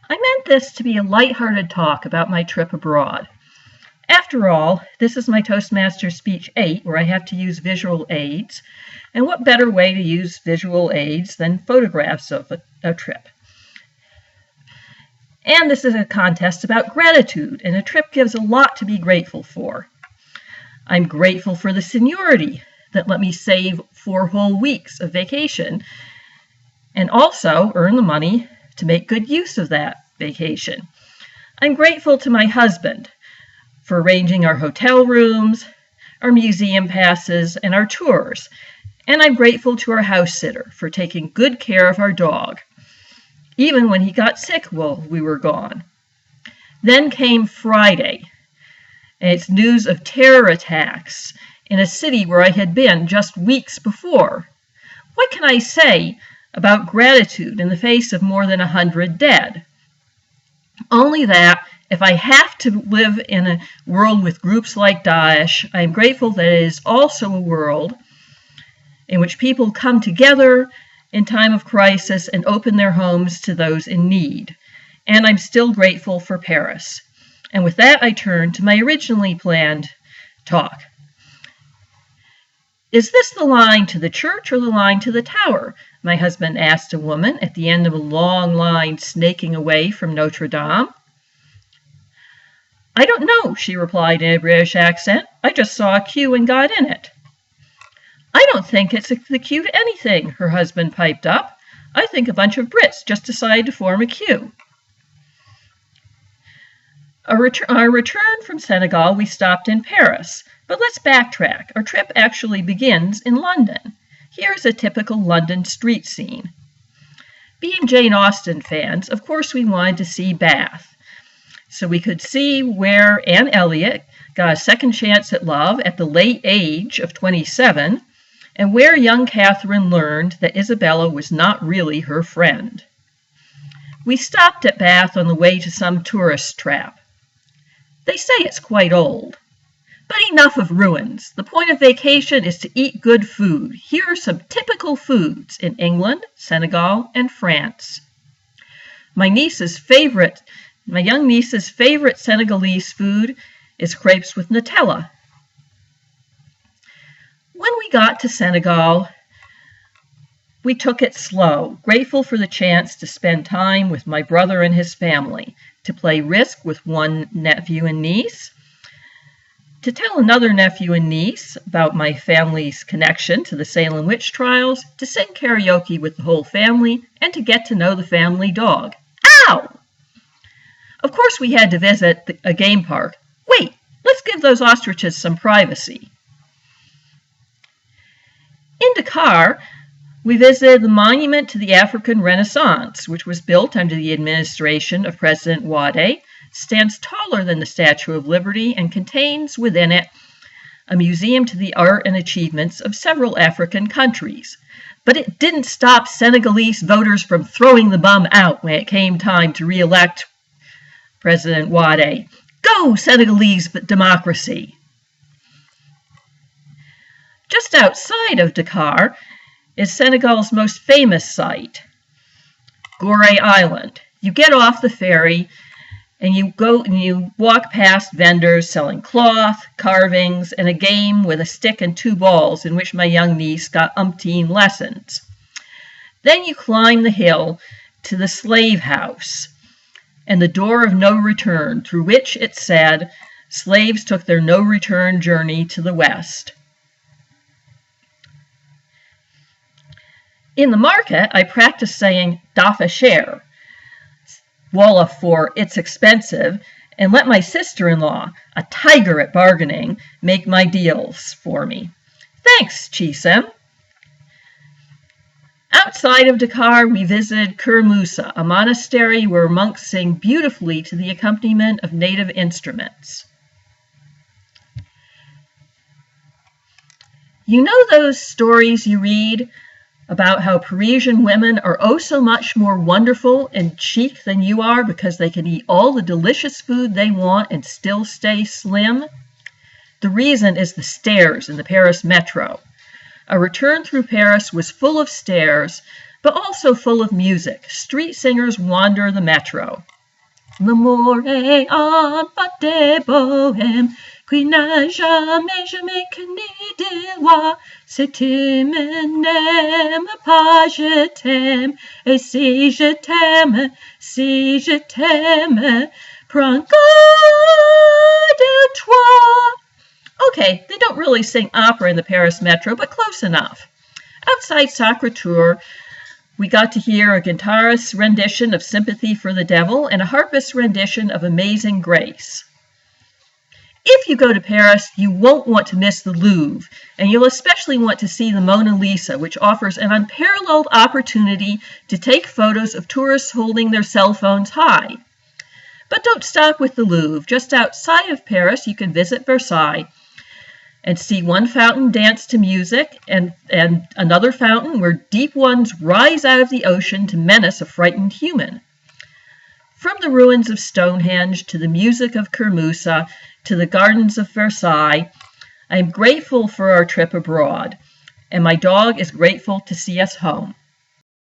I meant this to be a lighthearted talk about my trip abroad. After all, this is my Toastmaster Speech 8, where I have to use visual aids, and what better way to use visual aids than photographs of a trip? And this is a contest about gratitude, and a trip gives a lot to be grateful for. I'm grateful for the seniority that let me save 4 whole weeks of vacation, and also earn the money to make good use of that vacation. I'm grateful to my husband for arranging our hotel rooms, our museum passes, and our tours. And I'm grateful to our house sitter for taking good care of our dog, even when he got sick while we were gone. Then came Friday, and it's news of terror attacks in a city where I had been just weeks before. What can I say about gratitude in the face of more than 100 dead? Only that if I have to live in a world with groups like Daesh, I am grateful that it is also a world in which people come together in time of crisis and open their homes to those in need. And I'm still grateful for Paris. And with that, I turn to my originally planned talk. Is this the line to the church or the line to the tower? My husband asked a woman at the end of a long line snaking away from Notre Dame. I don't know, she replied in a British accent. I just saw a queue and got in it. I don't think it's the queue to anything, her husband piped up. I think a bunch of Brits just decided to form a queue. Our return from Senegal, we stopped in Paris. But let's backtrack. Our trip actually begins in London. Here's a typical London street scene. Being Jane Austen fans, of course we wanted to see Bath, so we could see where Anne Elliot got a second chance at love at the late age of 27, and where young Catherine learned that Isabella was not really her friend. We stopped at Bath on the way to some tourist trap. They say it's quite old. But enough of ruins. The point of vacation is to eat good food. Here are some typical foods in England, Senegal, and France. My young niece's favorite Senegalese food is crepes with Nutella. When we got to Senegal, we took it slow, grateful for the chance to spend time with my brother and his family, to play Risk with one nephew and niece, to tell another nephew and niece about my family's connection to the Salem witch trials, to sing karaoke with the whole family, and to get to know the family dog. Ow! Of course we had to visit a game park. Wait, let's give those ostriches some privacy. In Dakar, we visited the Monument to the African Renaissance, which was built under the administration of President Wade, stands taller than the Statue of Liberty, and contains within it a museum to the art and achievements of several African countries. But it didn't stop Senegalese voters from throwing the bum out when it came time to re-elect President Wade. Go, Senegalese democracy! Just outside of Dakar is Senegal's most famous site, Gorée Island. You get off the ferry and you walk past vendors selling cloth, carvings, and a game with a stick and 2 balls in which my young niece got umpteen lessons. Then you climb the hill to the slave house and the door of no return, through which, it said, slaves took their no-return journey to the west. In the market, I practiced saying dafa cher, Wolof for it's expensive, and let my sister-in-law, a tiger at bargaining, make my deals for me. Thanks, Chisem. Outside of Dakar, we visited Kur Musa, a monastery where monks sing beautifully to the accompaniment of native instruments. You know those stories you read about how Parisian women are oh so much more wonderful and chic than you are because they can eat all the delicious food they want and still stay slim? The reason is the stairs in the Paris metro. A return through Paris was full of stairs, but also full of music. Street singers wander the metro. L'amore en pas de bohème, qui n'a jamais connu de loi. Si tu me n'aimes pas, je t'aime, et si je t'aime, prends garde à toi. Okay, they don't really sing opera in the Paris Metro, but close enough. Outside Sacré-Cœur, we got to hear a guitarist's rendition of Sympathy for the Devil and a harpist's rendition of Amazing Grace. If you go to Paris, you won't want to miss the Louvre, and you'll especially want to see the Mona Lisa, which offers an unparalleled opportunity to take photos of tourists holding their cell phones high. But don't stop with the Louvre. Just outside of Paris, you can visit Versailles and see one fountain dance to music and another fountain where deep ones rise out of the ocean to menace a frightened human. From the ruins of Stonehenge to the music of Kermoussa to the gardens of Versailles, I am grateful for our trip abroad, and my dog is grateful to see us home.